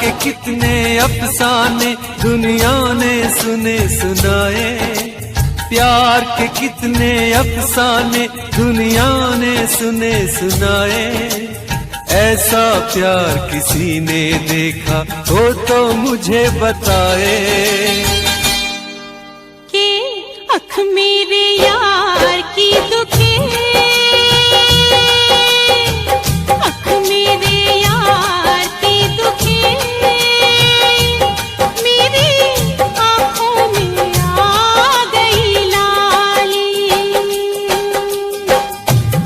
के कितने अफसाने दुनिया ने सुने सुनाए, प्यार के कितने अफसाने दुनिया ने सुने सुनाए। ऐसा प्यार किसी ने देखा हो तो मुझे बताए। कि अख मेरे यार की दुखे, अख मेरे यार की दुखे, मेरी आंखों में आ गई लाली।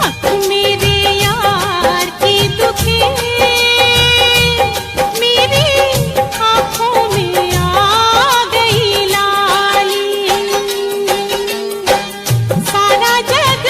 अख मेरे यार की दुखे, मेरी आंखों में आ गई लाली। सारा जग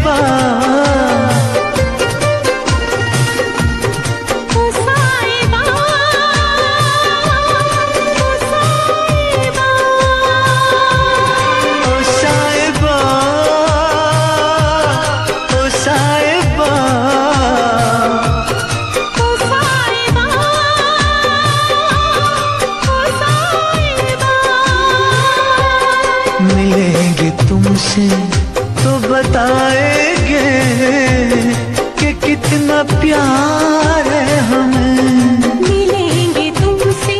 साहिबा, ओ साहिबा, ओ साहिबा, ओ साहिबा, ओ साहिबा, ओ साहिबा, ओ साहिबा। मिलेंगे तुमसे तो बताएंगे कि कितना प्यार है हमें। मिलेंगे तुमसे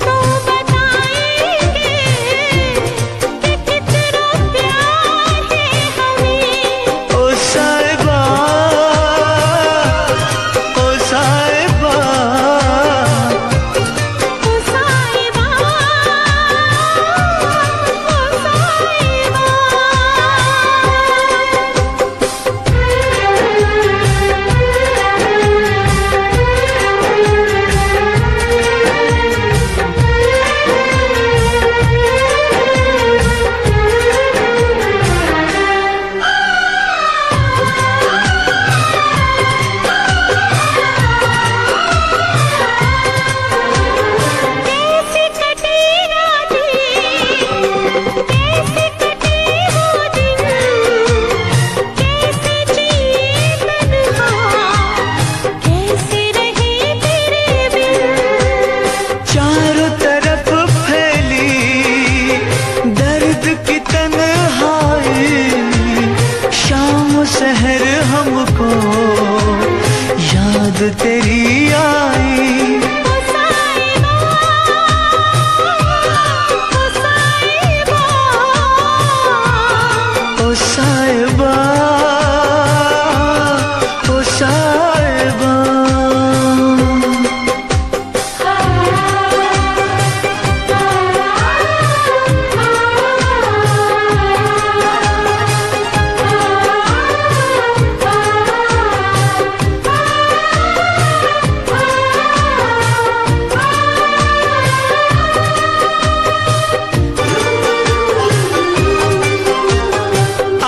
तो बताएंगे कि कितना प्यार है हमें। ओ साहिबा, ओ साहिबा, ओ साहिबा, ओ साहिबा। कैसे कटे रातें, कैसे कटे वो दिन, कैसे जिए तन्हा, कैसे रहे तेरे बिन। चारों तरफ फैली दर्द की तन्हाई, शाम शहर हमको याद तेरी आई। ओ साहिबा, ओ साहिबा, ओ साहिबा, ओ साहिबा।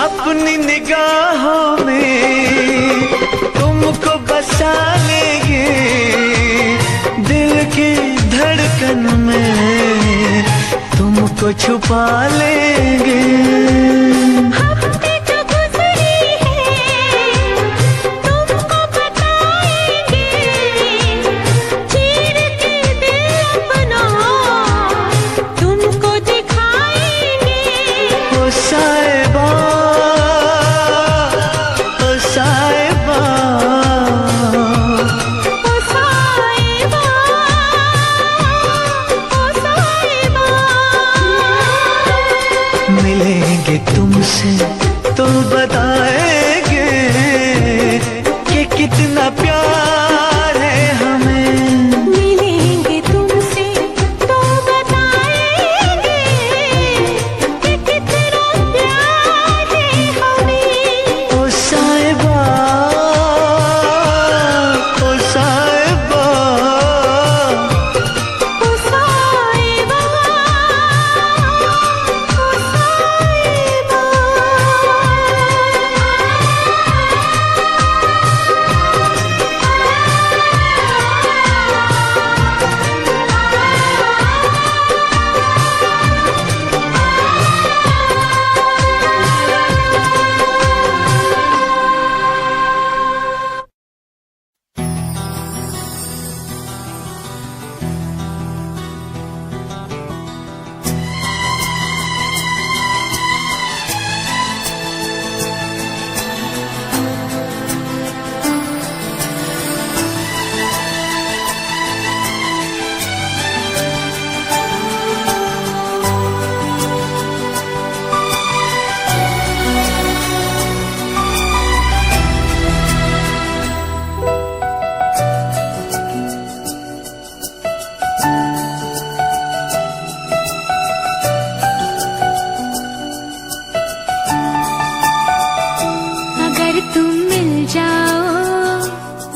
अपनी निगाहों में तुमको बसा लेंगे, दिल की धड़कन में तुमको छुपा लेंगे। हफ्ते जो गुजरी है तुमको बताएंगे, चीर के दिल अपना तुमको दिखाएंगे। ओ साहिबा, ओ साहिबा, ओ साहिबा, ओ साहिबा। मिलेंगे तुमसे तो बताएंगे कि कितना प्यार है हमें। मिलेंगे तुमसे तो बताएंगे कि कितना प्यार है हमें। ओ साहिबा, ओ साहिबा, ओ साहिबा, ओ साहिबा।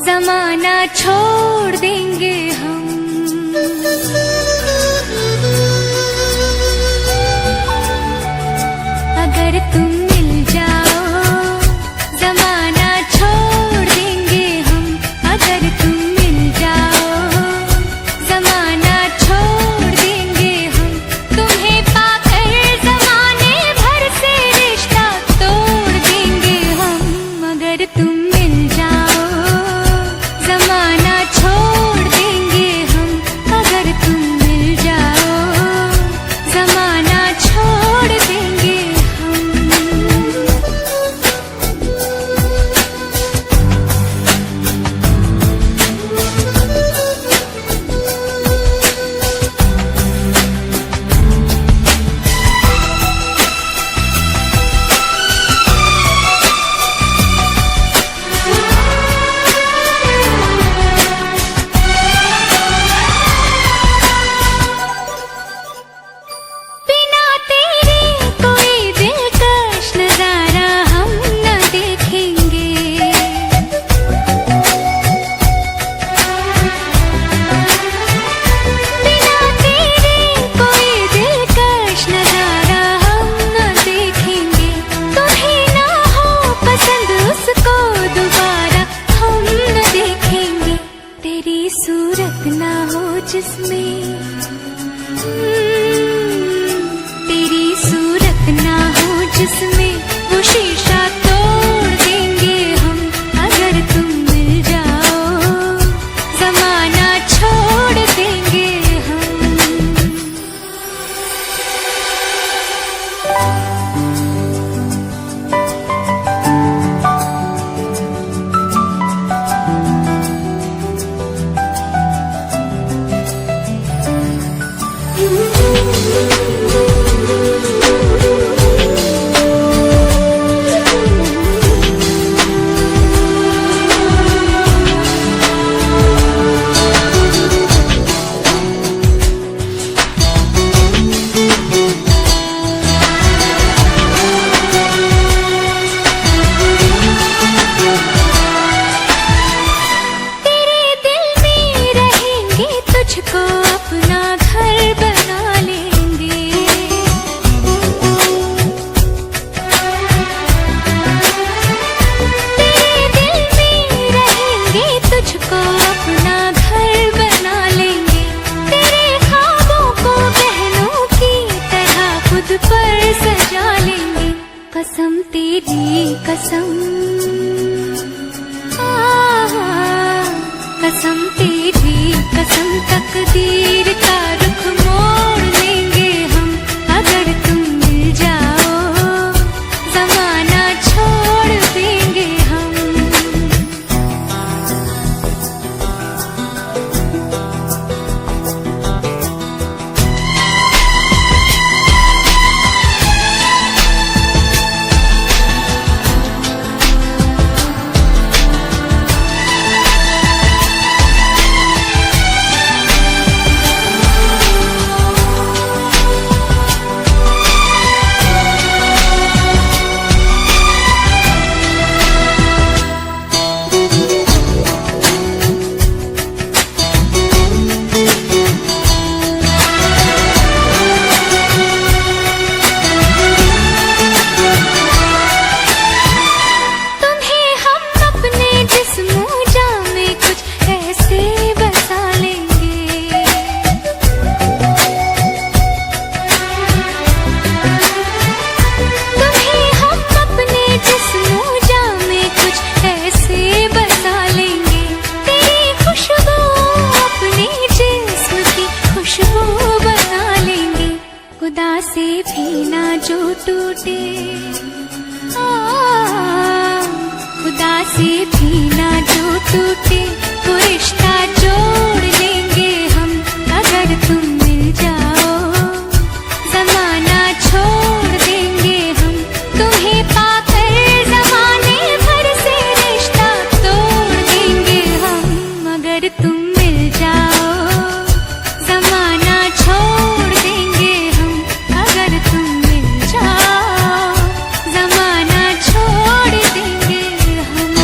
जमाना छोड़ देंगे हम। अगर तुम मिल जाओ जिसमें तेरी सूरत ना हो जिसमें, वो शीशा तोड़ देंगे हम अगर तुम मिल जाओ, जमाना छोड़ देंगे हम। तुझको अपना घर बना लेंगे, तेरे दिल में रहेंगे, तुझको अपना घर बना लेंगे, तेरे ख्वाबों को बहनों की तरह खुद पर सजा लेंगे। कसम तेरी कसम, कसम तेरी कसम, तकदीर का रुख मोड़ लेंगे हम अगर तुम मिल जाओ, जमाना छोड़ देंगे हम। खुदा से भी ना जो टूटे, खुदा से भी ना जो टूटे, वो रिश्ता जोड़ लेंगे हम अगर तुम मिल जाओ, जमाना छोड़ देंगे हम तुम्हें पाकर, जमाने भर से रिश्ता तोड़ देंगे हम अगर तुम मिल जाओ, जमाना छोड़ देंगे हम अगर तुम मिल जाओ, जमाना छोड़ देंगे हम।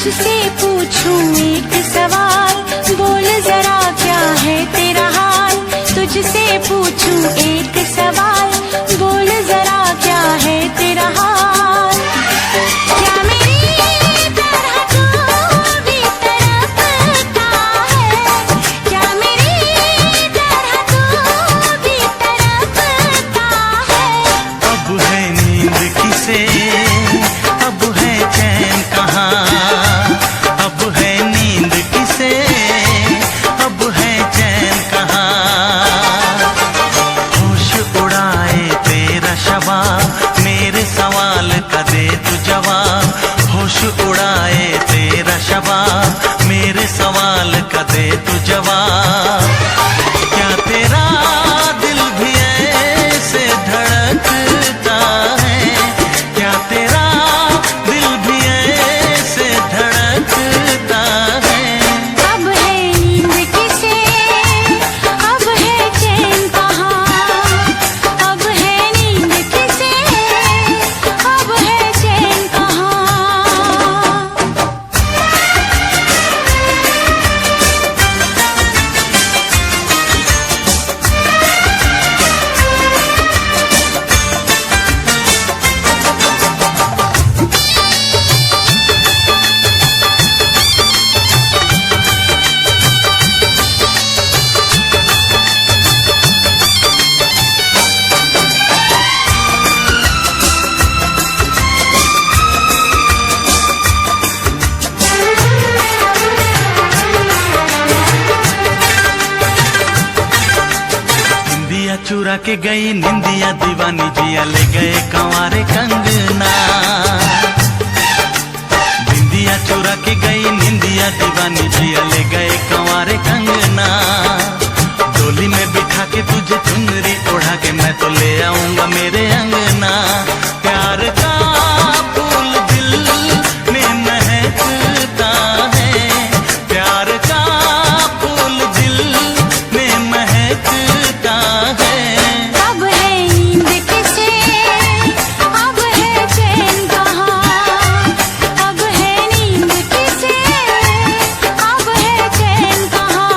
तुझसे पूछूं एक सवाल, बोल जरा क्या है तेरा हाल। तुझसे पूछूं एक सवाल, बोल जरा क्या है तेरा हाल। क्या मेरी तरह तू भी तड़पता है, क्या मेरी तरह तू भी तड़पता है। अब है नींद किसे, अब है चैन कहाँ। अब है नींद किसे, अब है चैन कहाँ। होश उड़ाए तेरा शबाब, मेरे सवाल का दे तू जवाब। होश उड़ाए तेरा शबाब, मेरे सवाल का दे तू जवाब। क्या तेरा दिल भी ऐसे धड़कता है, क्या तेरा दिल भी ऐसे धड़कता है। अब है नींद किसे, अब है चैन कहाँ। अब है नींद किसे, अब है चैन कहाँ। निंदिया चुरा के गई निंदिया दीवानी, जिया ले गए कंवारे कंगना। निंदिया चुरा के गई निंदिया दीवानी, जिया ले गए कंवारे कंगना। डोली में बिठा के तुझे चुनरी ओढ़ा के मैं तो ले आऊंगा मेरे अंगना। प्यार का फूल दिल में महकता है, प्यार का फूल दिल में महकता है। अब है नींद किसे, अब है चैन कहाँ। अब है नींद किसे, अब है चैन कहाँ।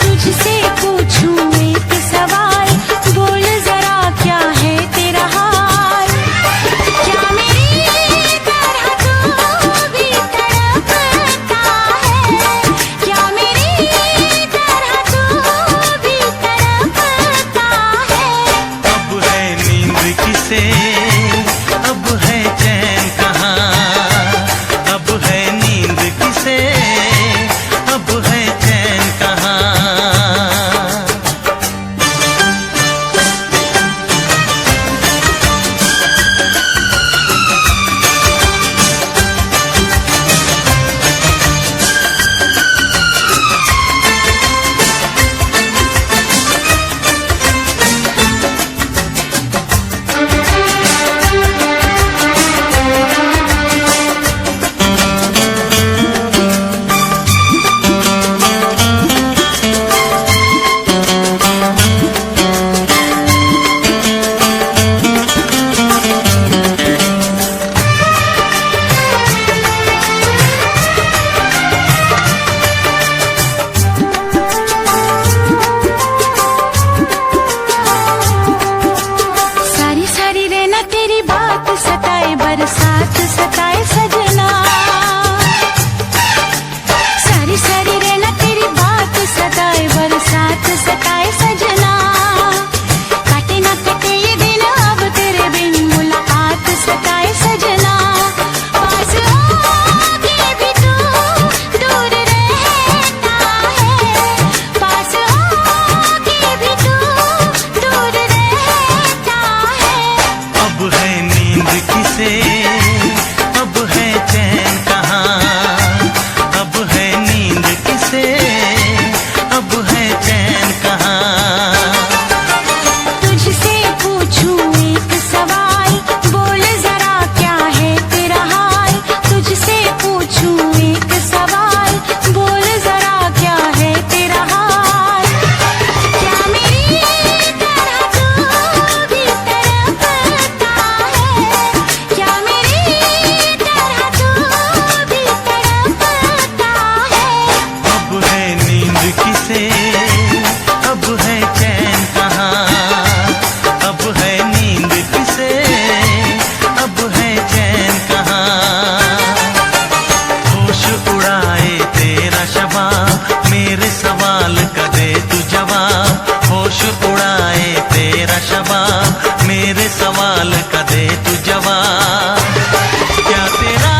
तुझसे पूछूं एक सवाल, बोल जरा गवा। क्या तेरा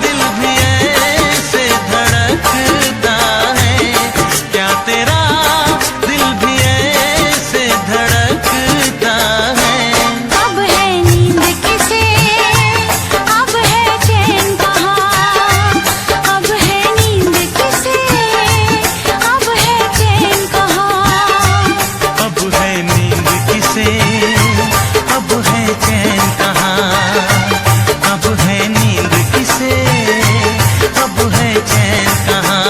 दिल भी ऐसे धड़कता है, क्या तेरा दिल भी ऐसे धड़कता है। अब है नींद किसे, अब है चैन कहाँ, अब है नींद किसे, अब है चैन कहाँ। अब है नींद किसे, अब है चैन कहाँ। अब है नींद किसे, अब है चैन कहाँ।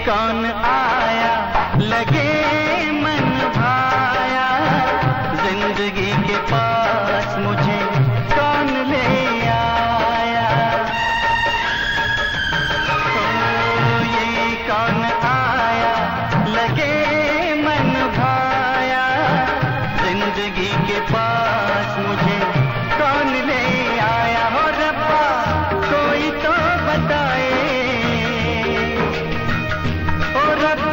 कौन आया लगे मन भाया, जिंदगी के पास मुझे कौन ले आया। ओ ये कौन आया लगे मन भाया, जिंदगी के पास मुझे कौन ले आया। हो रब्बा कोई तो बताए, ओ रब्बा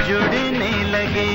जुड़ने लगे।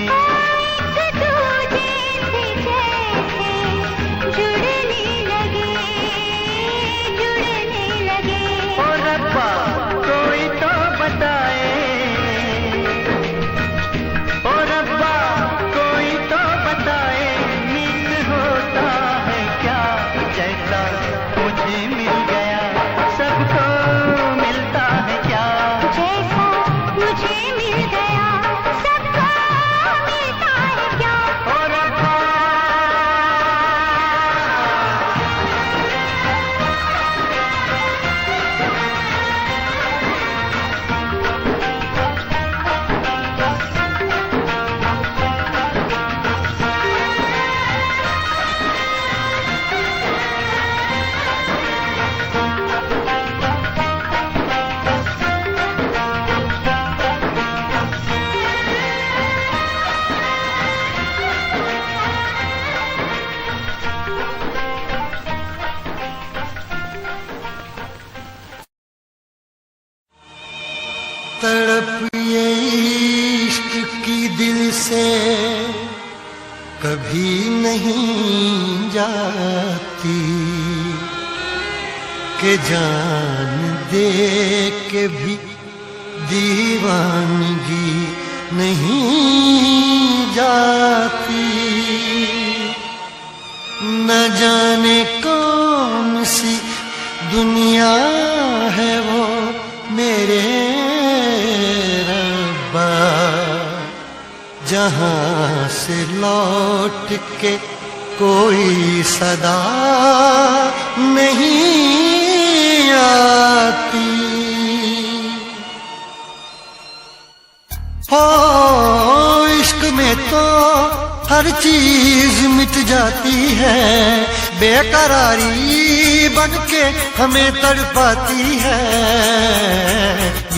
तड़प ये इश्क की दिल से कभी नहीं जाती कि जान दे के भी दीवानगी नहीं जाती। न जाने कौन सी दुनिया है वो मेरे रब्बा, जहां से लौट के कोई सदा नहीं आती। हो इश्क में तो हर चीज मिट जाती है, बेकरारी बनके हमें तड़पाती है।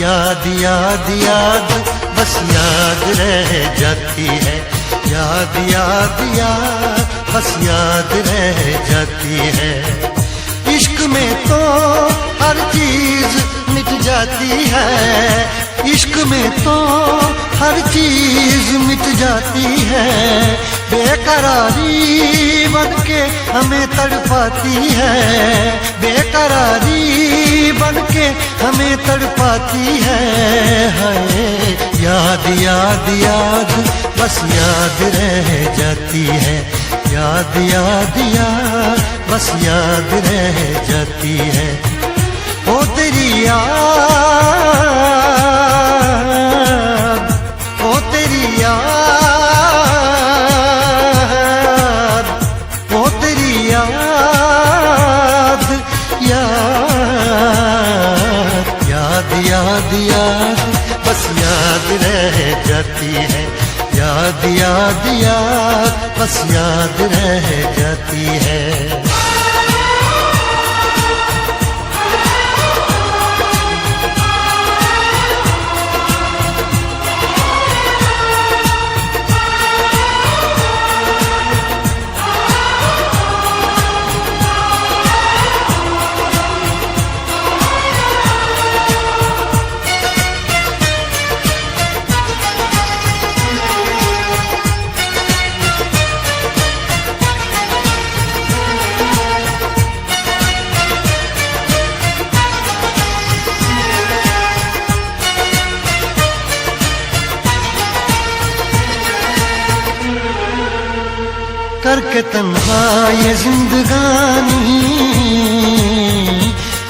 याद याद याद बस याद रह जाती है, याद याद याद बस याद रह जाती है। इश्क में तो हर चीज मिट जाती है, इश्क में तो हर चीज मिट जाती है। बेकरारी बनके हमें तड़पाती है, बेकरारी बनके हमें तड़पाती है। हाय याद याद याद बस याद रह जाती है, याद याद याद बस याद रह जाती है। ओ तेरी याद, ओ तेरी याद, ओ तेरी याद, याद याद याद याद बस याद रह जाती है, याद याद याद बस याद रह जाती है। करके तन्हा ये जिंदगानी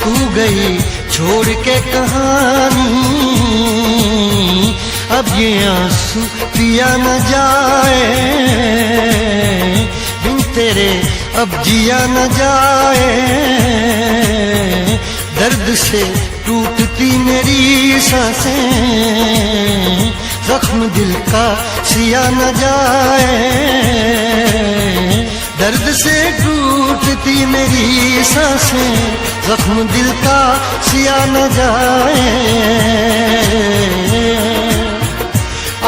तू गई छोड़ के कहानी। अब ये आंसू पिया न जाए बिन तेरे, अब जिया न जाए। दर्द से टूटती मेरी सांसें, जख्म दिल का सिया न जाए। दर्द से टूटती मेरी सांसें, जख्म दिल का सिया न जाए।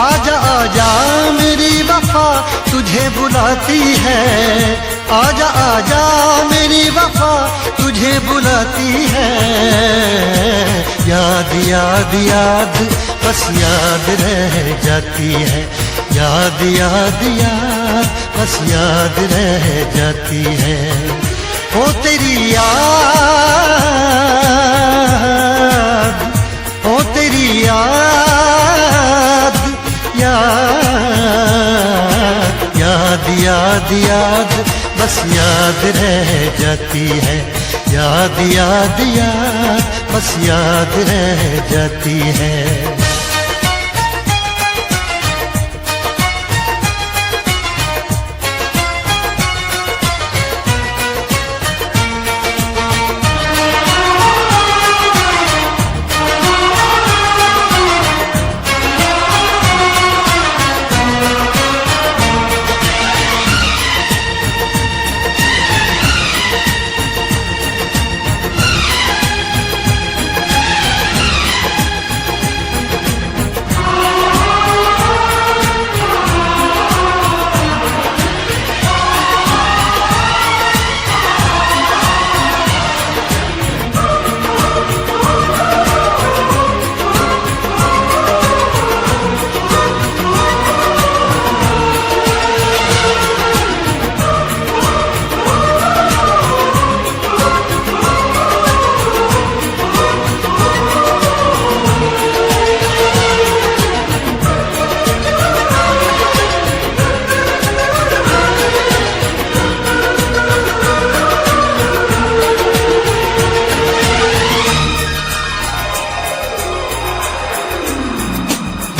आजा आजा मेरी वफा तुझे बुलाती है, आजा आजा मेरी वफा तुझे बुलाती है। याद याद याद बस याद रह जाती है। याद याद याद बस याद रह जाती है। ओ तेरी याद, ओ तेरी याद, याद याद याद याद बस याद रह जाती है। याद याद याद बस याद रह जाती है।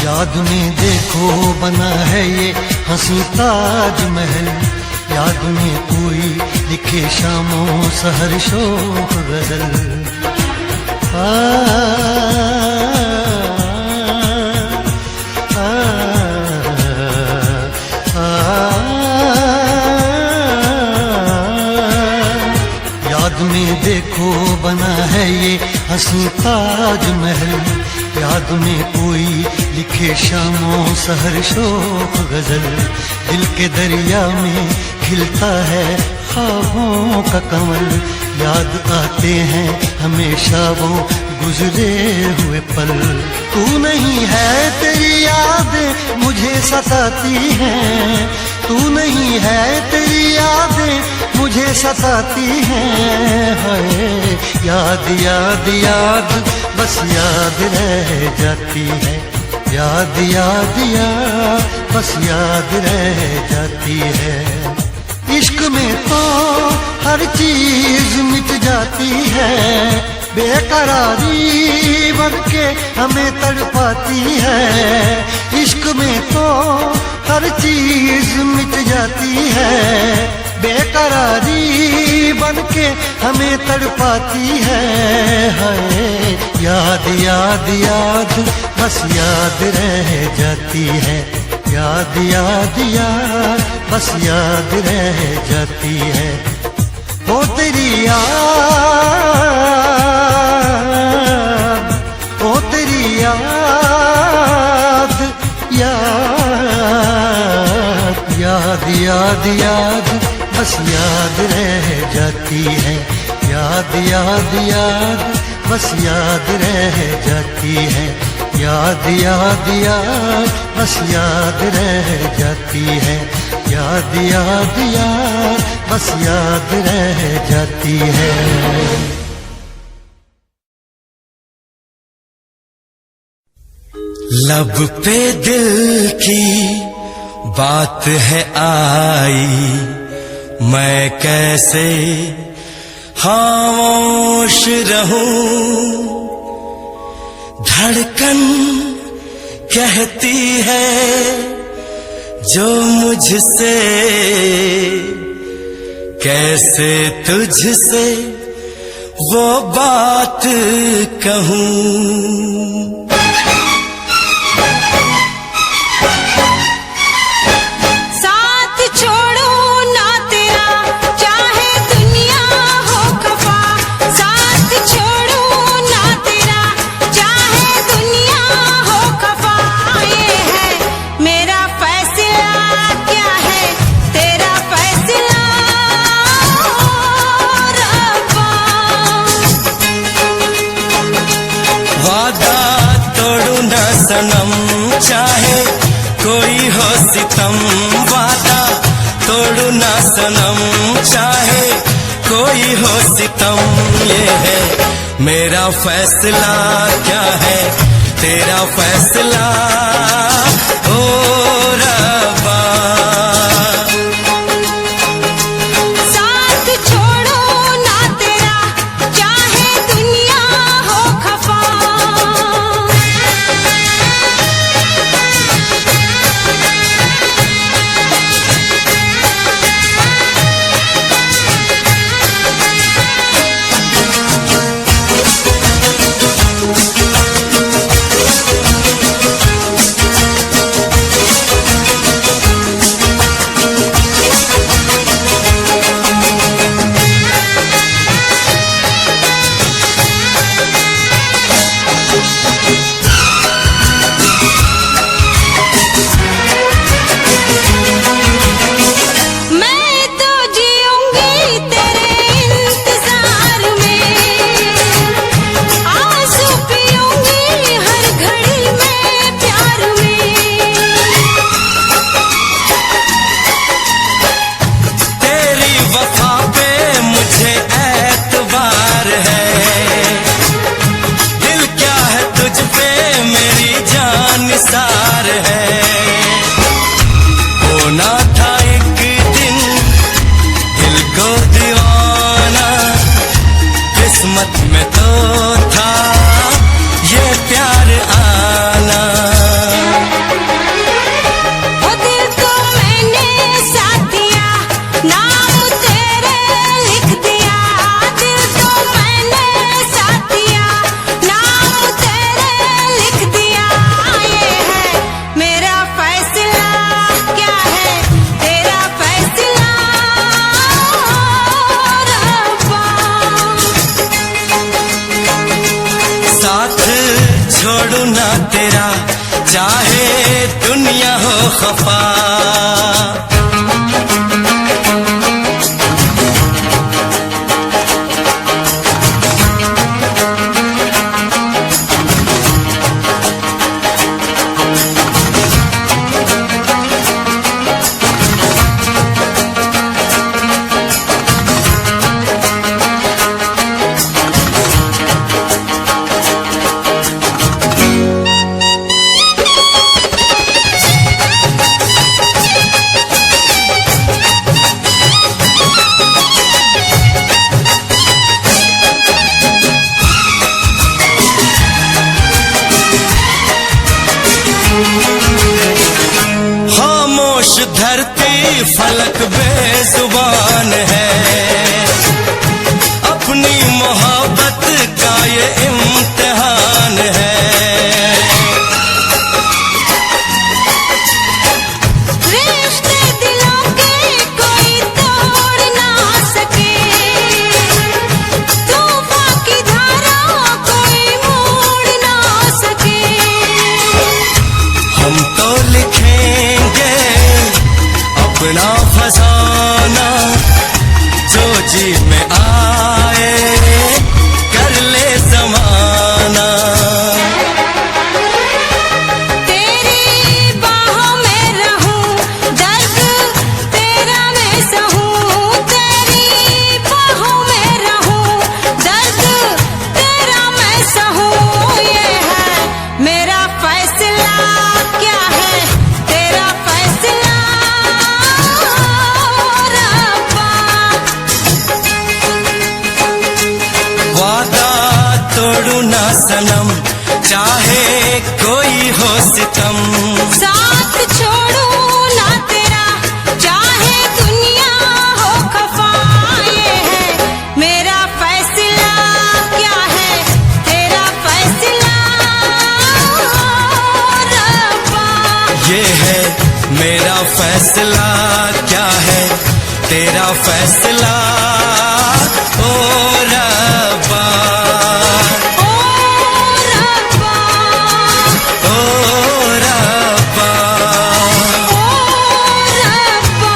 याद में देखो बना है ये हंसी ताजमहल। याद में कोई लिखे शामों सहर शोक गजल। याद में देखो बना है ये हंसी ताजमहल। याद में कोई लिखे शामों सहर शोक गजल। दिल के दरिया में खिलता है ख्वाबों का कमल। याद आते हैं हमेशा वो गुजरे हुए पल। तू नहीं है तेरी याद मुझे सताती है। तू नहीं है तेरी याद मुझे सताती है। हाय याद याद याद बस याद रह जाती है। याद याद याद बस याद रह जाती है। इश्क में तो हर चीज मिट जाती है। बेकरारी बनके हमें तड़पाती है। इश्क में तो हर चीज मिट जाती है। बेकरारी बनके हमें तड़पाती है। हाय याद याद याद बस याद रह जाती है। याद याद याद बस याद रह जाती है। ओ तेरी याद, ओ तेरी याद, याद याद याद याद बस याद रह जाती है। याद याद याद बस याद रह जाती है। याद याद याद बस याद रह जाती है। याद याद याद बस याद रह जाती है। लब पे दिल की बात है आई, मैं कैसे खामोश रहूं। धड़कन कहती है जो मुझसे, कैसे तुझसे वो बात कहूं। सितम, वादा तोड़ू ना सनम, चाहे कोई हो सितम। ये है मेरा फैसला, क्या है तेरा फैसला ओ रब्बा। साथ छोड़ो ना तेरा, चाहे दुनिया हो खफा। निसार है, होना था एक दिन दिल को दीवाना, किस्मत में तो था ये प्यार आना। वो दिल को मैंने साथ दिया, नाम तेरे लिख दिया। दिल को मैंने साथ दिया, नाम तेरे लिख दिया। ये है मेरा फैसला, क्या है तेरा फैसला रब्बा। साथ छोड़ू ना तेरा, चाहे दुनिया हो खफा। खामोश धरती फलक बेजुबान है, अपनी मोहब्बत का ये इम्तिहान है। रिश्ते दिलों के कोई तोड़ ना सके, तूफान की धारा कोई मोड़ ना सके। हम तो लिखेंगे अपना फसाना, जो जी में आए कर ले ज़माना। तेरी बाहों में रहूं, दर्द तेरा मैं सहूं। तेरी बाहों में रहूं, दर्द तेरा मैं सहूं। ये है मेरा फैसला, क्या है तेरा फैसला रब्बा। वादा तोड़ू ना सनम, चाहे कोई हो सितम। साथ छोड़ू ना तेरा, चाहे दुनिया हो खफा। ये है मेरा फैसला, क्या है तेरा फैसला रब्बा। ये है मेरा फैसला, क्या है तेरा फैसला ओ रब्बा। ओ रब्बा, ओ रब्बा, ओ रब्बा।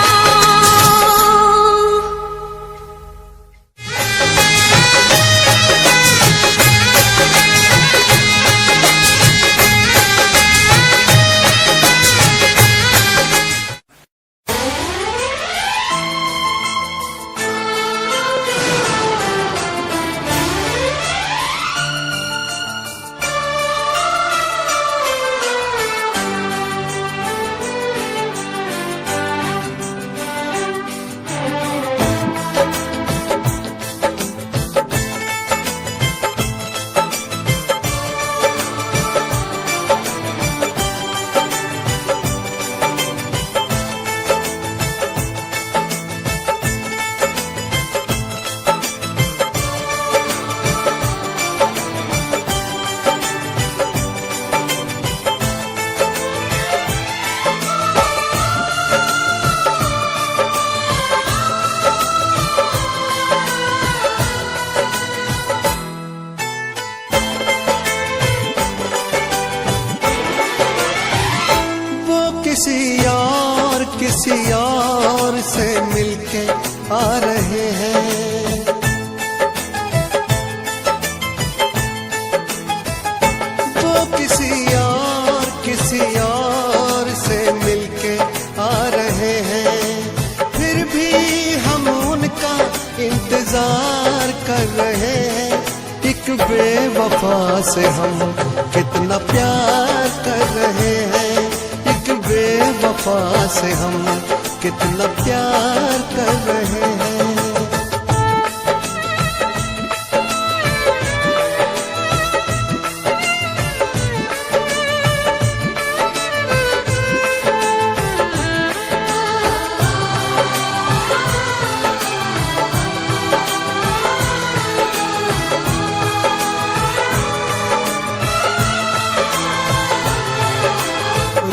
किसी और से मिलके आ रहे हैं। वो किसी और से मिलके आ रहे हैं। फिर भी हम उनका इंतजार कर रहे हैं। एक बेवफा से हम कितना प्यार कर रहे हैं। एक बेवफा से हम कितना प्यार कर रहे हैं।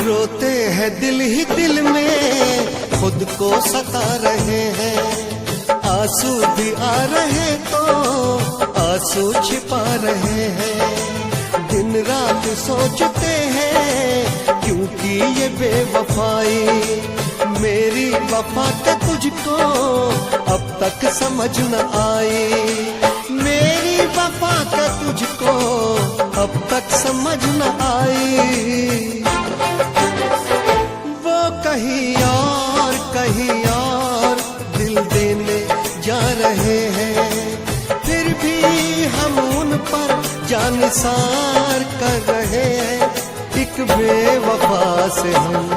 रोते हैं दिल ही दिल में, खुद को सता रहे हैं। आंसू भी आ रहे तो आंसू छिपा रहे हैं। दिन रात सोचते हैं क्योंकि ये बेवफाई मेरी वफा का तुझको अब तक समझ न आई। मेरी वफा का तुझको अब तक समझ न आई। वो कहीं और दिल देने जा रहे हैं। फिर भी हम उन पर जानिसार कर रहे हैं। एक बेवफा से हम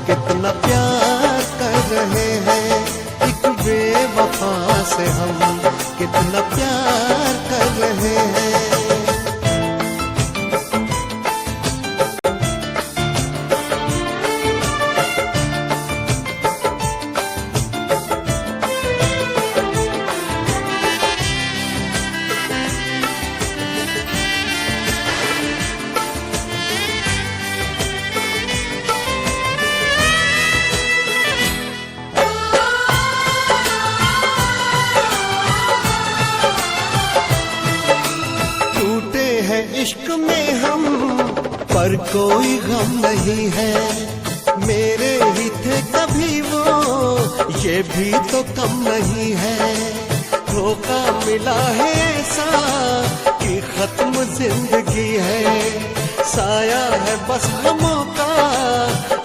कितना प्यार कर रहे हैं। एक बेवफा से हम कितना प्यार कर रहे हैं। इश्क में हम पर कोई गम नहीं है। मेरे ही थे कभी वो, ये भी तो कम नहीं है। धोखा मिला है ऐसा कि खत्म जिंदगी है। साया है बस गमों का,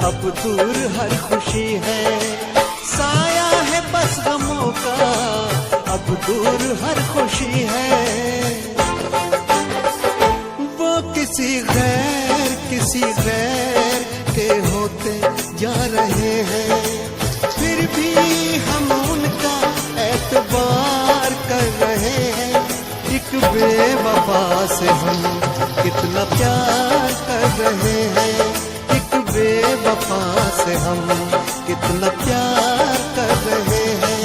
अब दूर हर खुशी है। साया है बस गमों का, अब दूर हर खुशी है। किसी गैर के होते जा रहे हैं। फिर भी हम उनका एतबार कर रहे हैं। एक बेवफा से हम कितना प्यार कर रहे हैं। एक बेवफा से हम कितना प्यार कर रहे हैं।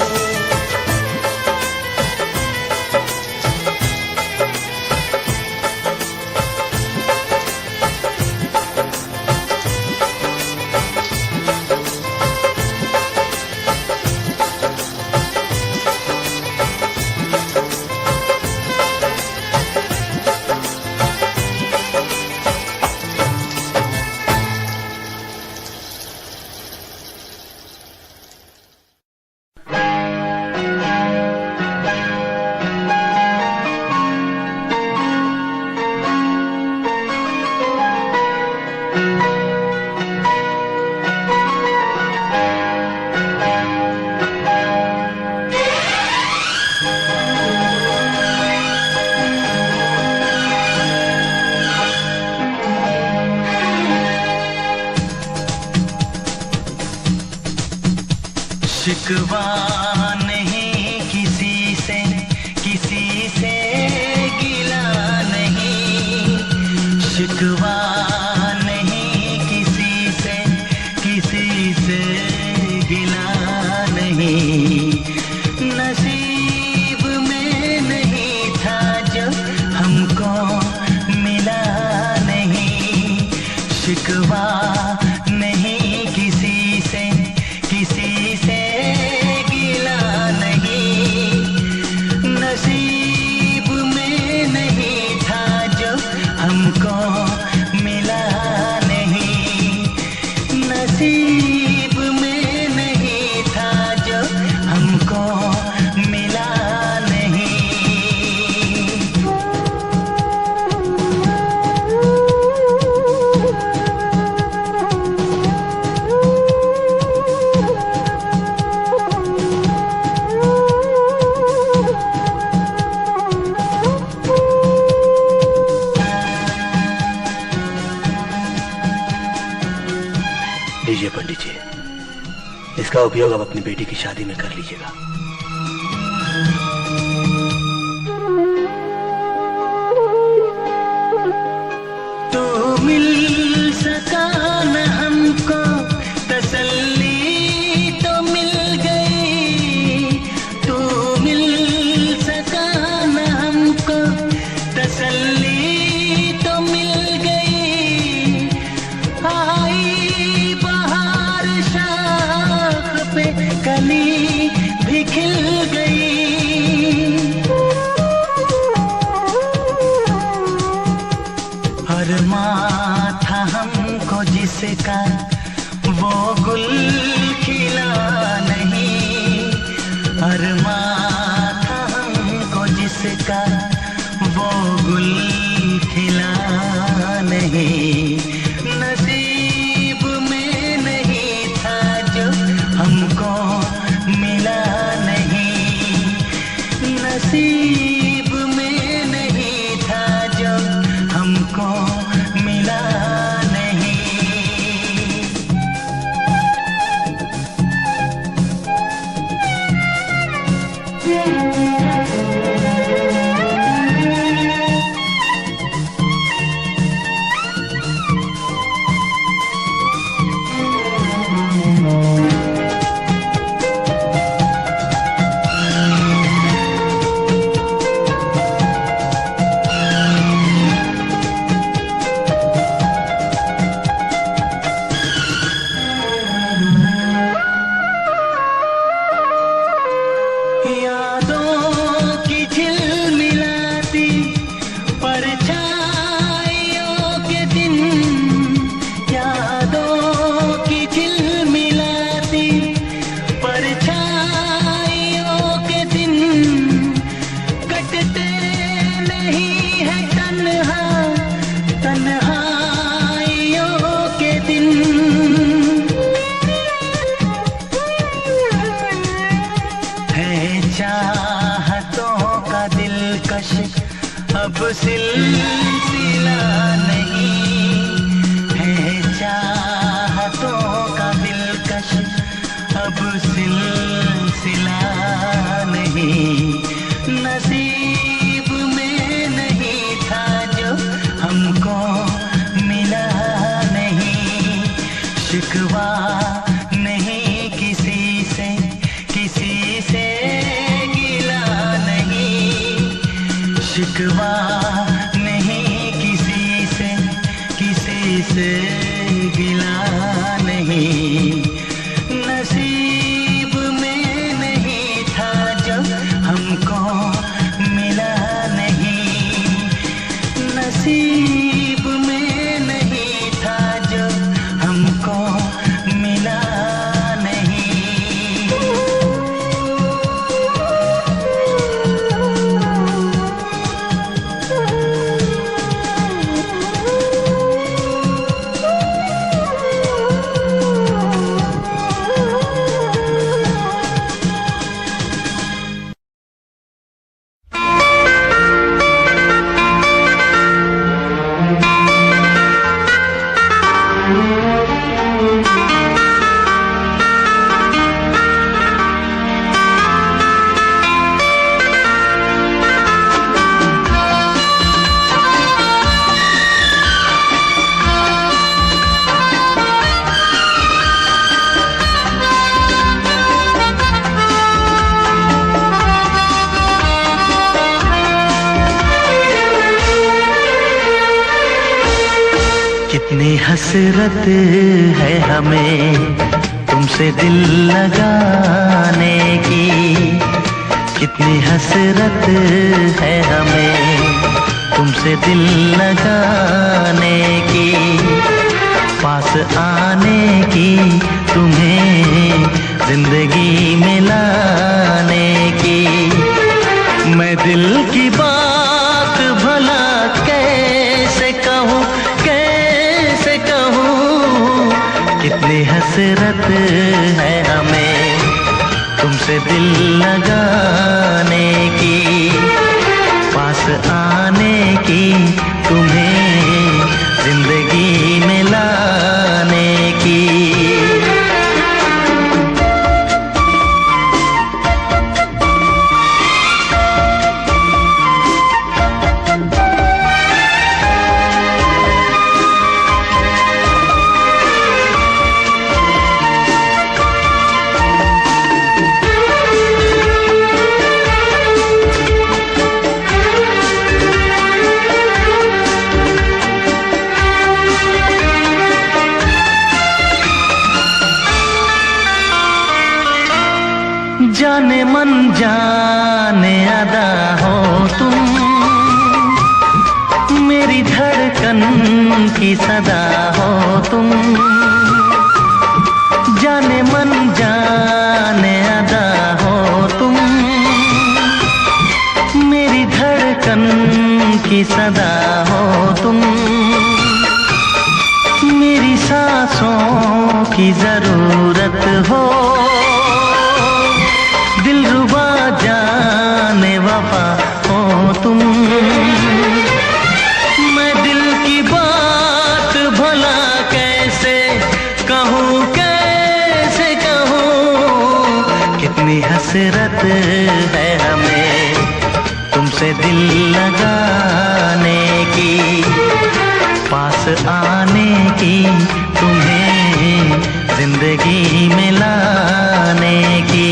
शिकवा नहीं किसी से गिला नहीं। शिकवा नहीं किसी से गिला नहीं। नसीब में नहीं था जो हमको मिला नहीं। शिकवा नहीं किसी से गिला नसीब में नहीं था जो हमको मिला नहीं। लीजिए पंडित जी, इसका उपयोग आप अपनी बेटी की शादी में कर लीजिएगा। तो मिल सका न हमको तसल्ली तो मिल गई, तो मिल सका न हमको तसल्ली तो मिल गई। आई बहार शाख पे कली भी खिल गई। अरमां था हमको जिसका वो गुल खिला नहीं। अरमां था हमको जिसका वो गुल खिला नहीं। नसीब में नहीं था जो हमको मिला नहीं। नसीब में नहीं था जो हमको मिला नहीं। यादों की झिलमिलाती परछाइयों के दिन, यादों की झिलमिलाती परछाइयों के दिन कटते नहीं है तन्हा तन्हाइयों के दिन। है चाहतों का दिलकश अब सिलसिला नहीं। है चाहतों का दिलकश अब सिलसिला नहीं। नसीब में नहीं था जो हमको मिला नहीं। शिकवा नहीं किसी से, किसी से गिला नहीं। शिकवा नहीं किसी से, किसी से गिला नहीं। नसीब में नहीं था जो हमको मिला नहीं। नसीब में नहीं था जो हमको मिला नहीं। कितनी हसरत है हमें तुमसे दिल लगाने की। कितनी हसरत है हमें तुमसे दिल लगाने की। पास आने की, तुम्हें जिंदगी में लाने की। मैं दिल की बात भला कैसे कहूँ, कैसे कहूँ, कितनी हसरत है हमें तुमसे दिल लगाने की, पास आने की, तुम्हें जिंदगी में लाने की। जाने मन जाने अदा हो तुम, मेरी धड़कन की सदा हो तुम। जाने मन जाने अदा हो तुम, मेरी धड़कन की सदा हो तुम। मेरी सांसों की जरूरत हो, दिलरुबा जाने वफा हो तुम। मैं दिल की बात भला कैसे कहूँ, कैसे कहूँ, कितनी हसरत है हमें तुमसे दिल लगाने की, पास आने की, तुम्हें जिंदगी में लाने की।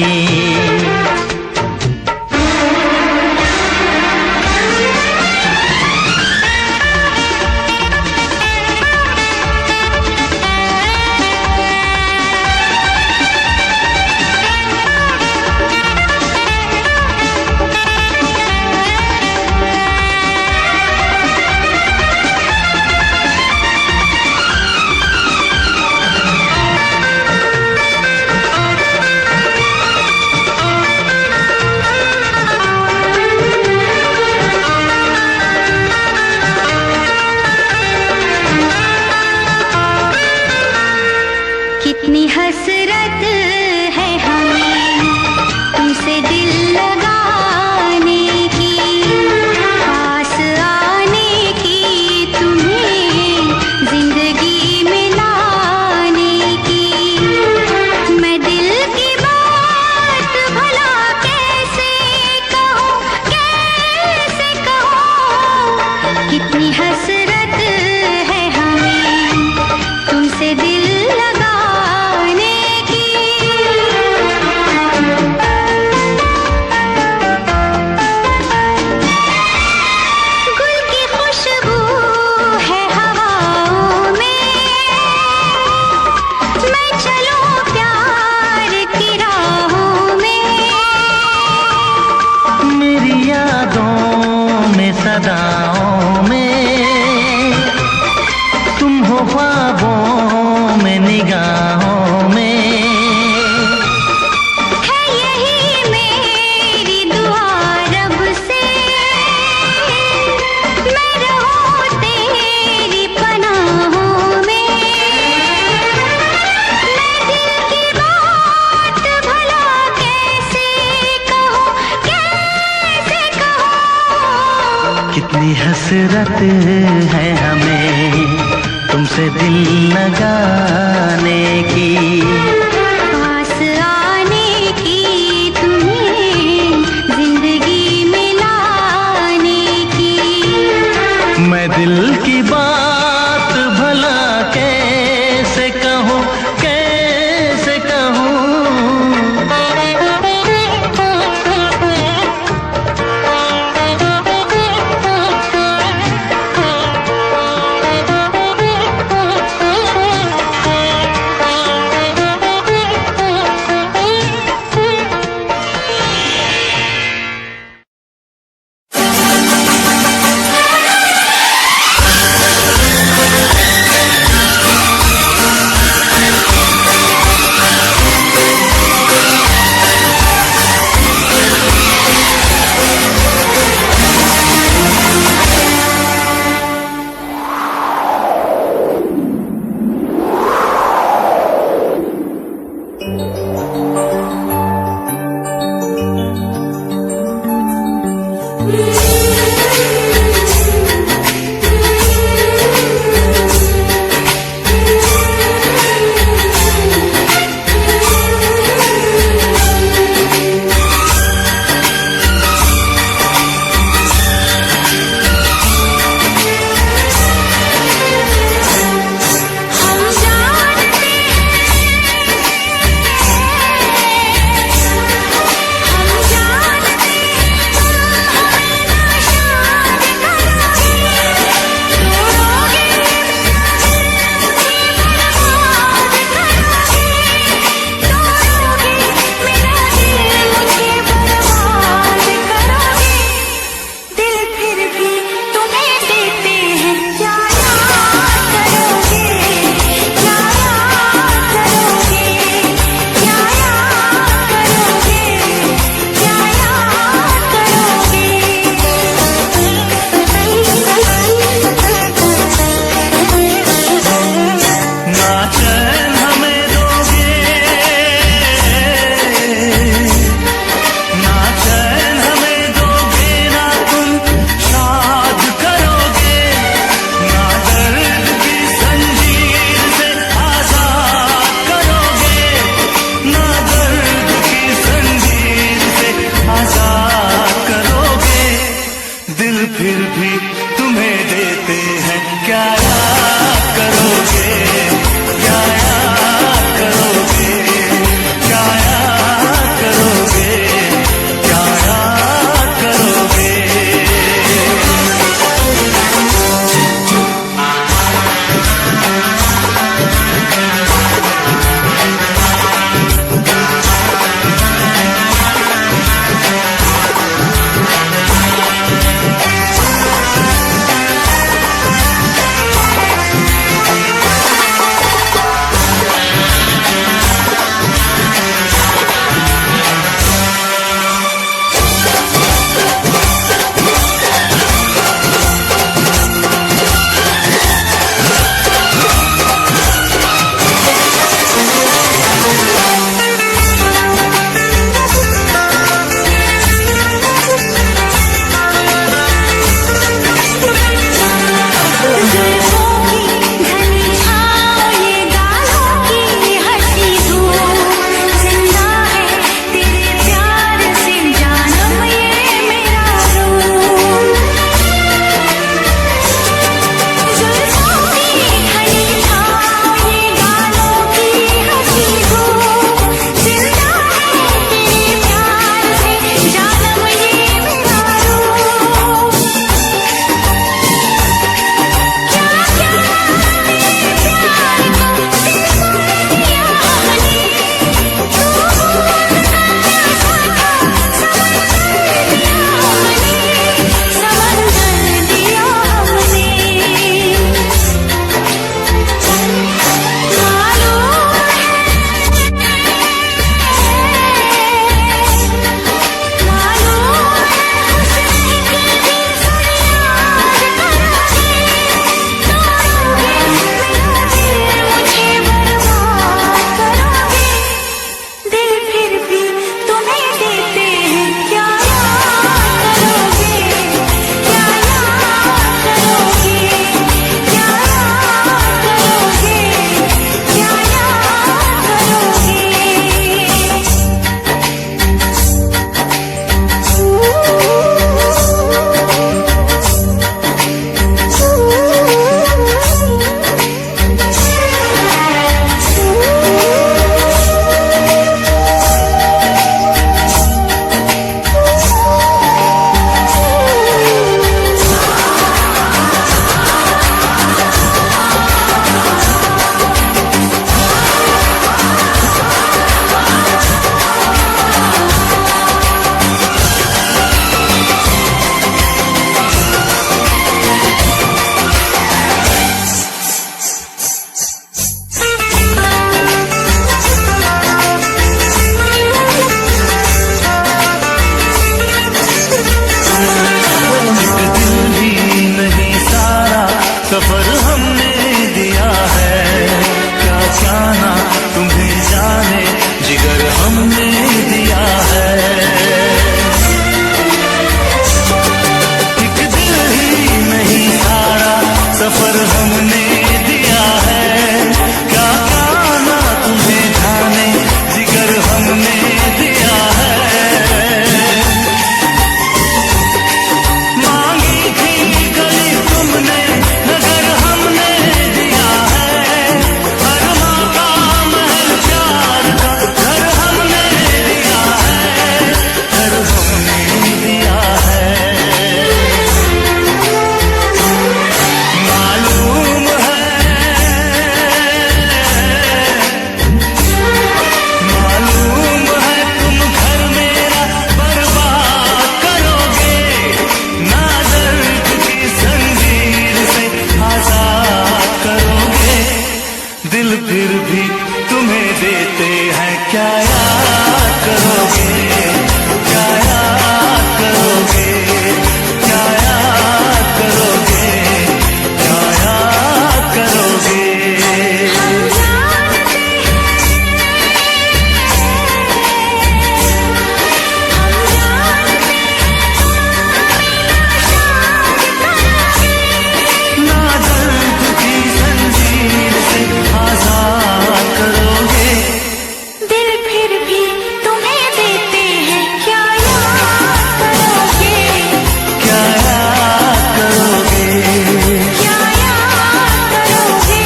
कितनी हसरत है हमें तुमसे दिल लगाने की, पास आने की, तुम्हें जिंदगी में लाने की। मैं दिल की बात भला कैसे कहूँ, कैसे कहूँ, कितनी हसरत है हमें तुमसे दिल सदाओं में, तुम हो ख्वाबों में, निगाहों में। है यही मेरी दुआ रब से, मैं रहूं तेरी पनाहों में। मैं दिल की बात भला कैसे कहूँ, कैसे कहूँ, कितनी हसरत है हमें तुमसे दिल लगाने की, पास आने की, तुम्हें जिंदगी में लाने की। मैं दिल की बात भला कैसे कहूँ, कैसे कहूँ। हम जानते हैं क्या याद करोगे, क्या याद करोगे, क्या याद करोगे, क्या याद करोगे। ना दर्द की जंजीर से आजाद करोगे। दिल फिर भी तुम्हें देते हैं, क्या याद करोगे, क्या याद करोगे, क्या याद करोगे।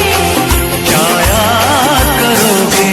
क्या याद करोगे।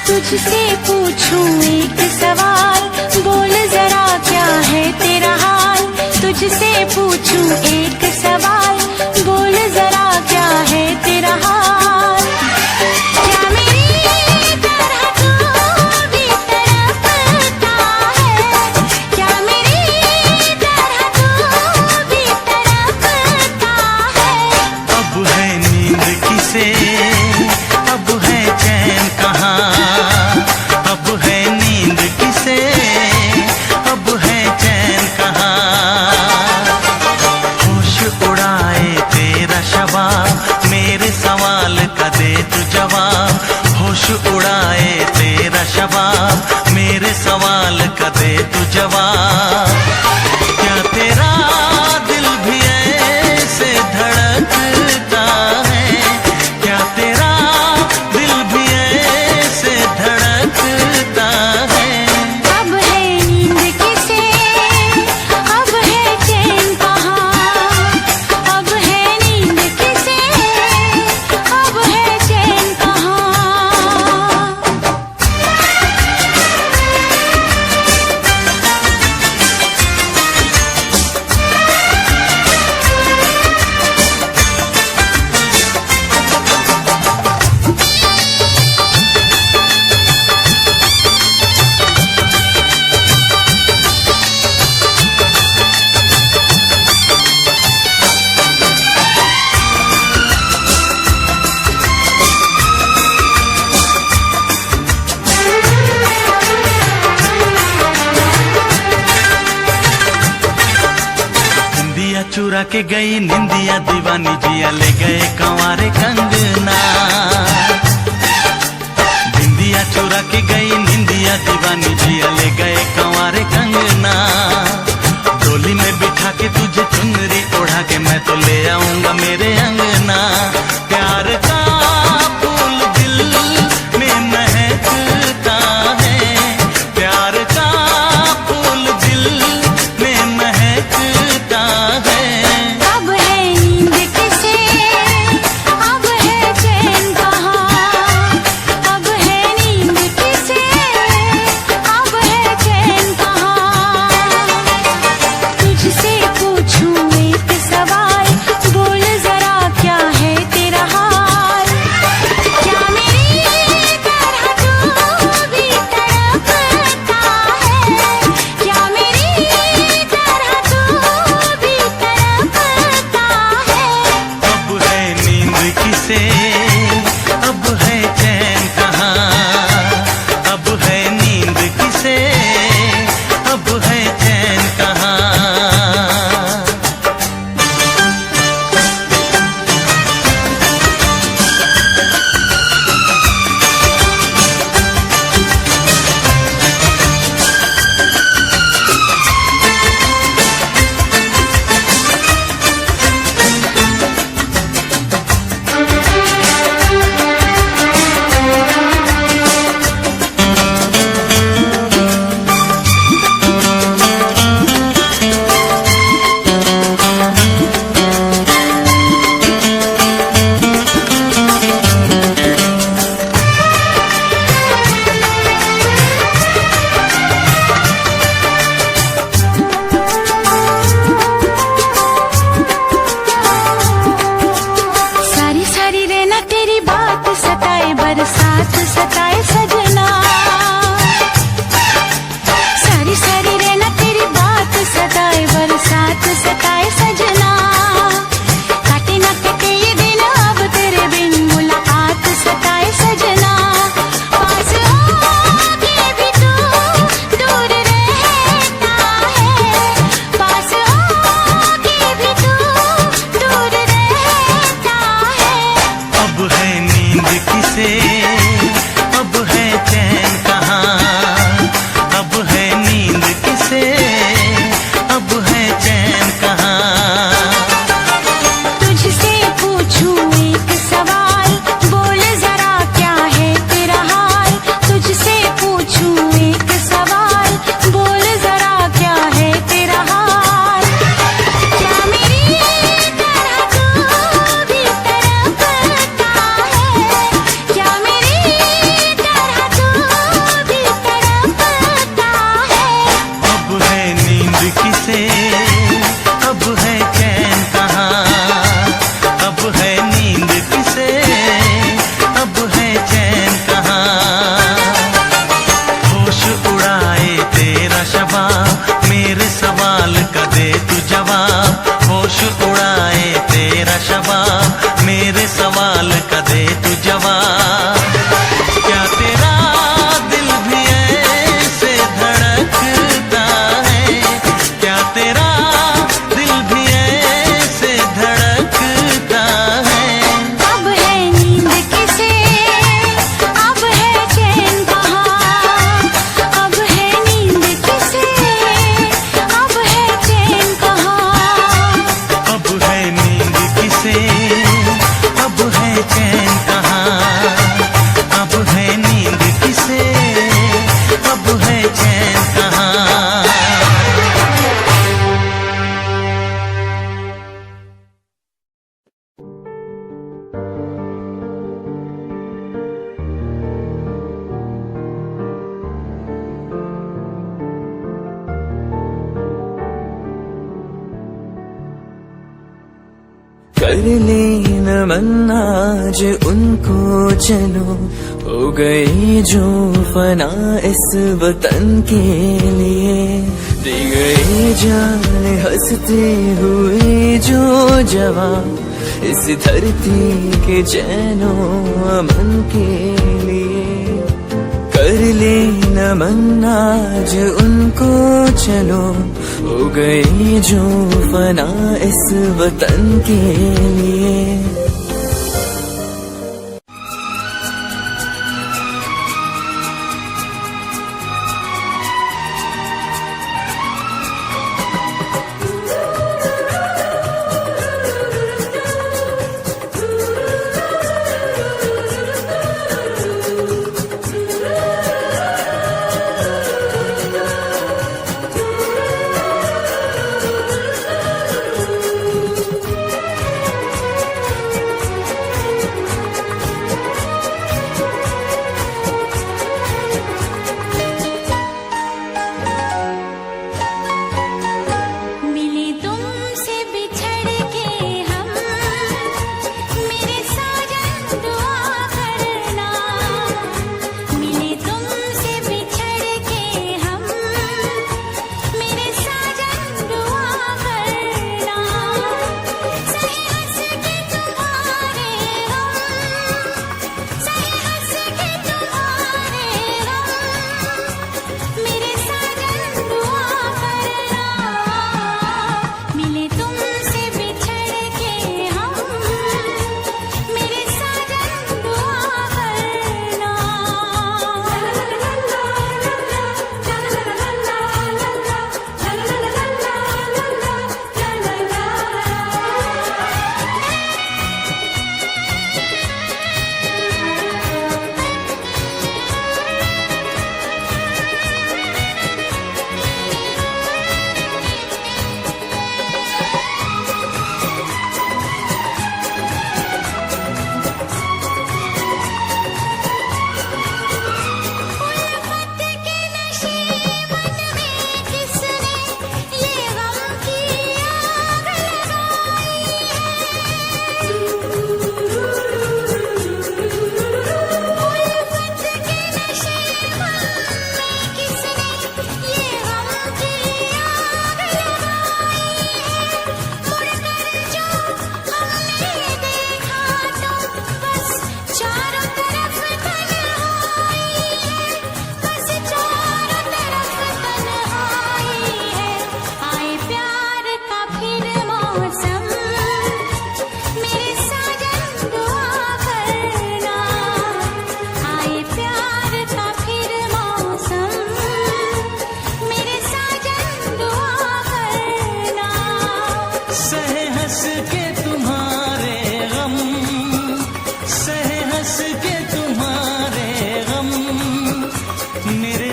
तुझसे पूछूं एक सवाल, बोल जरा क्या है तेरा हाल। तुझसे पूछूं एक सवाल, बोल जरा क्या है तेरा हाल। क्या मेरी तरह तू भी तड़पता है, क्या मेरी तरह तू भी तड़पता है। अब है नींद किसे, अब है चैन कहाँ। अब है नींद किसे, अब है चैन कहाँ। होश उड़ाए तेरा शबाब, मेरे सवाल का दे तू जवाब। होश उड़ाए तेरा शबाब, मेरे सवाल का दे तू जवाब। क्या तेरा दिल भी ऐसे धड़कता है, क्या तेरा दिल भी ऐसे धड़कता है। अब है नींद किसे, अब है चैन कहाँ। अब है नींद किसे, अब है चैन कहाँ। निंदिया चुरा के गई निंदिया दीवानी, जिया ले गए कंवारे कंगना। निंदिया चुरा के गई निंदिया दीवानी, जिया ले गए कंवारे कंगना। डोली में बिठा के तुझे चुनरी ओढ़ा के मैं तो ले आऊंगा मेरे अंगना। प्यार का फूल दिल में महकता है, प्यार का फूल दिल में महकता है। अब है नींद किसे, अब है चैन कहाँ। अब है नींद किसे, कर ले नमन आज उनको चलो, हो गई जो फना इस वतन के लिए, दी गई जान हंसते हुए जो जवान इस धरती के चैनो अमन के लिए। कर ले नमन आज उनको चलो, हो गई जो फना इस वतन के लिए।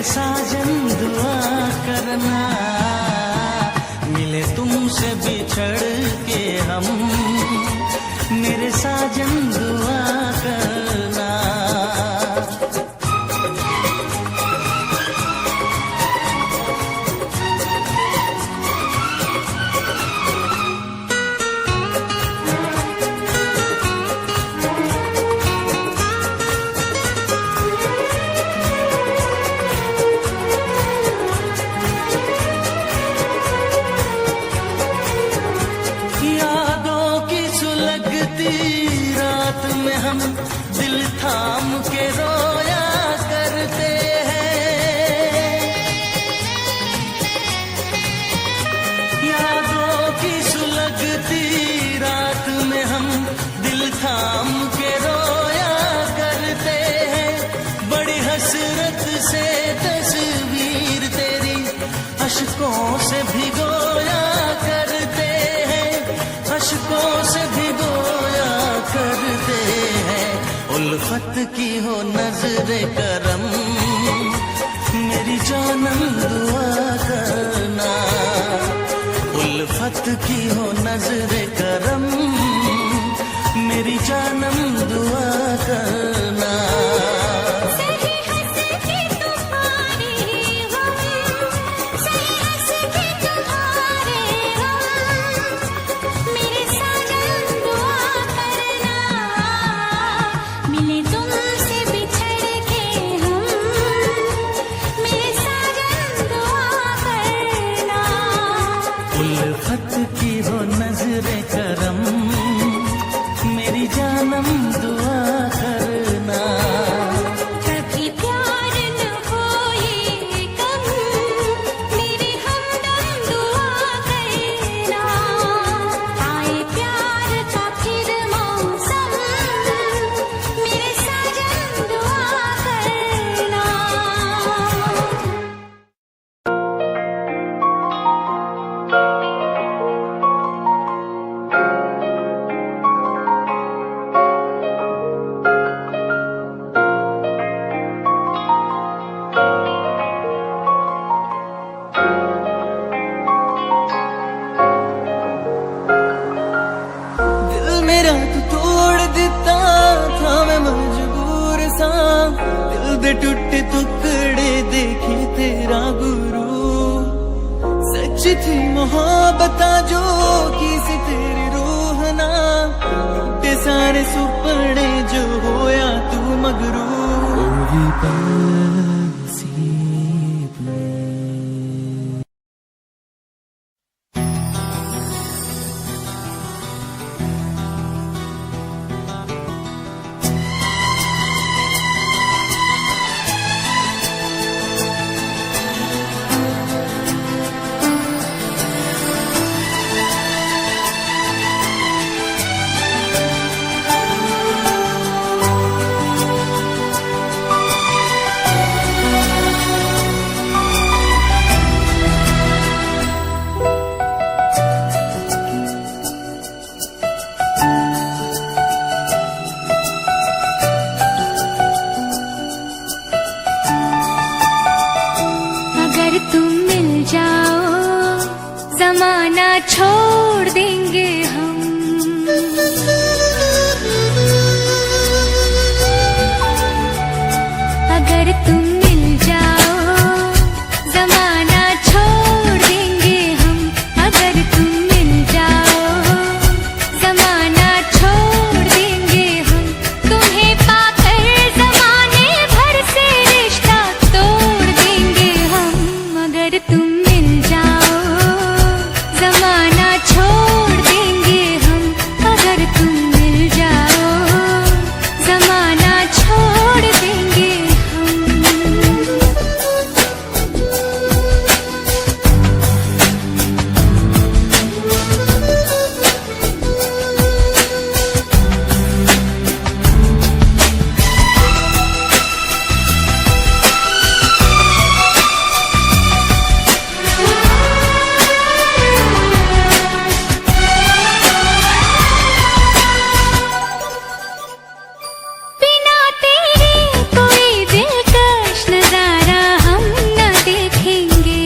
साजन दुआ करना, मिले तुमसे बिछड़ के हम, मेरे साजन दुआ करना। रात में हम दिल थाम के रोया करते हैं, यादों की सुलगती रात में हम दिल थाम के रोया करते हैं। बड़ी हसरत से तस्वीर तेरी अश्कों से भिगोया करते हैं, अश्कों से भिगोया करते हैं। उल्फत की हो नजरे करम, मेरी जानम दुआ करना। उल्फत की हो नजरे करम, मेरी जानम दुआ करना। मेरे साजन दुआ टूटे टुकड़े देखे तेरा गुरु। सच थी मोहब्बत जो की सी तेरी रूह ना, टूटे सारे सुपने जो होया तू मगरू। जमाना छोड़ देंगे हम, अगर तुम मिल जाओ जमाना छोड़ देंगे हम, अगर तुम मिल जाओ जमाना छोड़ देंगे हम, तुम्हें पाकर जमाने भर से रिश्ता तोड़ देंगे हम, अगर तुम मिल जाओ जमाना छोड़ देंगे हम, अगर तुम मिल जाओ जमाना छोड़ देंगे हम। बिना तेरे कोई दिलकश नजारा हम न देखेंगे,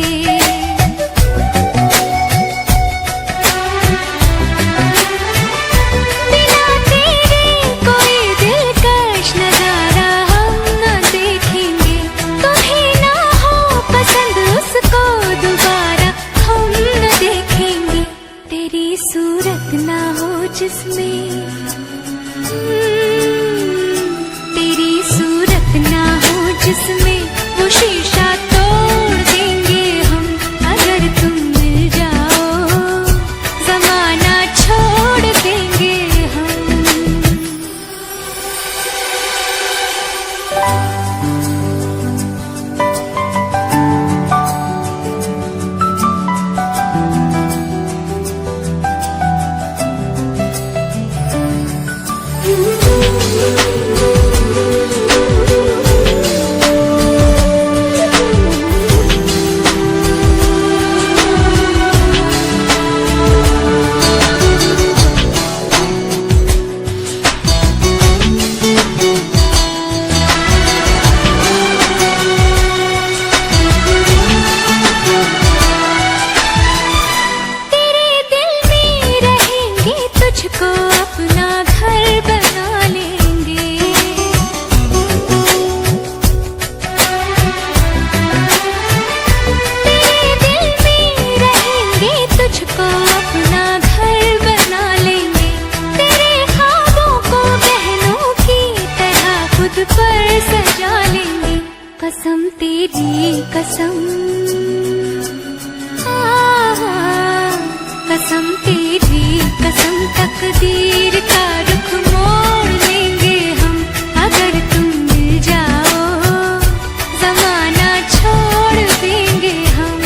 बिना तेरे कोई दिलकश नजारा हम न देखेंगे, तुम्हें ना हो पसंद उसको दोबारा हम न देखेंगे, तेरी सूरत ना हो जिसमें तेरी सूरत ना हो जिसमें वो शीशा तोड़ देंगे हम, अगर तुम मिल जाओ जमाना छोड़ देंगे हम। तेरे दिल में रहेंगे, तुझको अपना घर बना लेंगे, तेरे दिल में रहेंगे, तुझको अपना घर बना लेंगे, तेरे ख्वाबों को बहनों की तरह खुद पर सजा लेंगे, कसम तेरी कसम, कसम तेरी कसम, तकदीर का रुख मोड़ लेंगे हम, अगर तुम मिल जाओ जमाना छोड़ देंगे हम।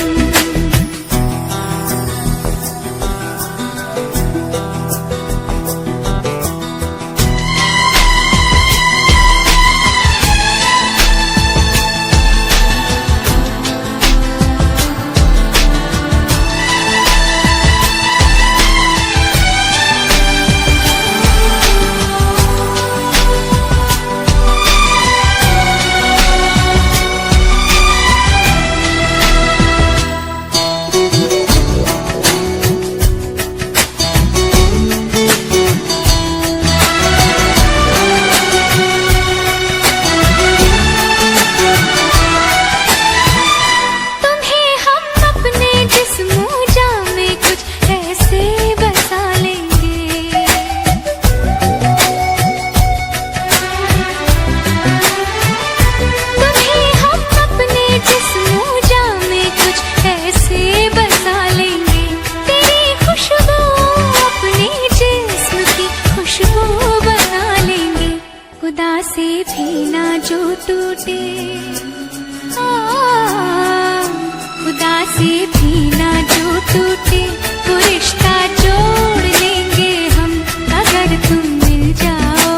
से भी ना जो टूटे वो रिश्ता जोड़ लेंगे हम अगर तुम मिल जाओ।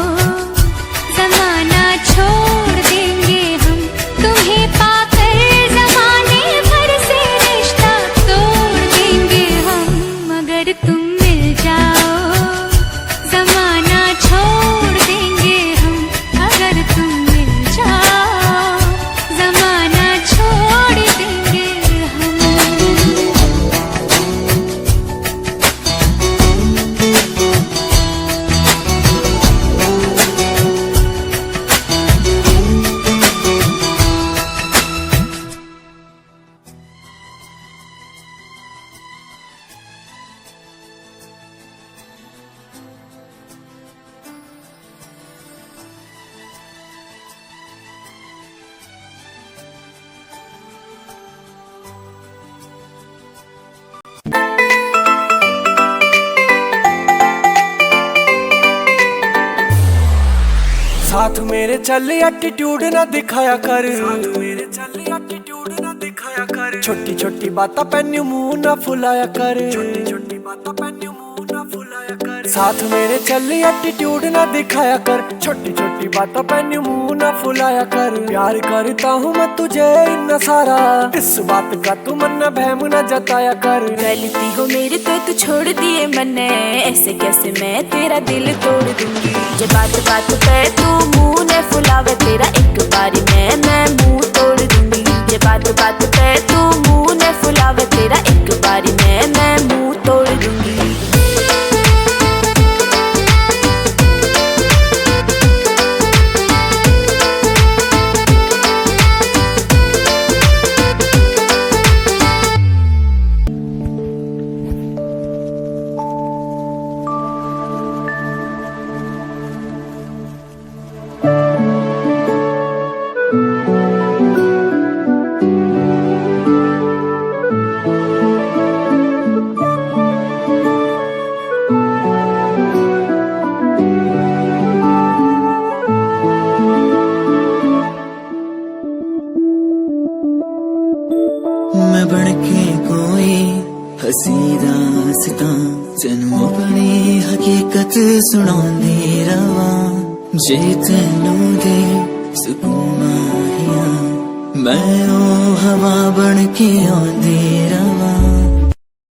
जमाना छोड़ देंगे हम तुम्हें पाकर, जमाने भर से रिश्ता तोड़ देंगे हम अगर तुम मिल जाओ। जमाना छोड़ देंगे हम अगर तुम मिल जाओ। जमाना छोड़ देंगे हम। साथ मेरे चल एटीट्यूड ना दिखाया कर, साथ मेरे चल एटीट्यूड ना दिखाया कर। छोटी छोटी बातें पैन्यू मुंह ना फुलाया कर, छोटी छोटी बातें पैन्यू मुंह ना फुलाया कर। साथ मेरे चल एटीट्यूड ना दिखाया कर, छोटी छोटी बातें पैन्यू मुंह ना फुलाया कर। प्यार करता हूँ मैं तुझे इतना सारा, इस बात का तू मन बहम ना जताया कर। गलती हो मेरी तो तू छोड़ दिए मैंने, ऐसे कैसे मैं तेरा दिल तोड़ दूंगी। जब बात बात पे तू मुंह ने फुलावे तेरा एक बारी मैं मुंह तोड़ दूंगी। जब बात बात पे तू मुंह ने फुलावे तेरा एक बारी मैं मुंह तोड़ दूंगी। मैं बनके कोई हसी दास्तां तेनू अपनी हकीकत सुनांदी रवां। जे तेनू दे सुकून माहिया मैं ओ हवा बनके आंदी रवां।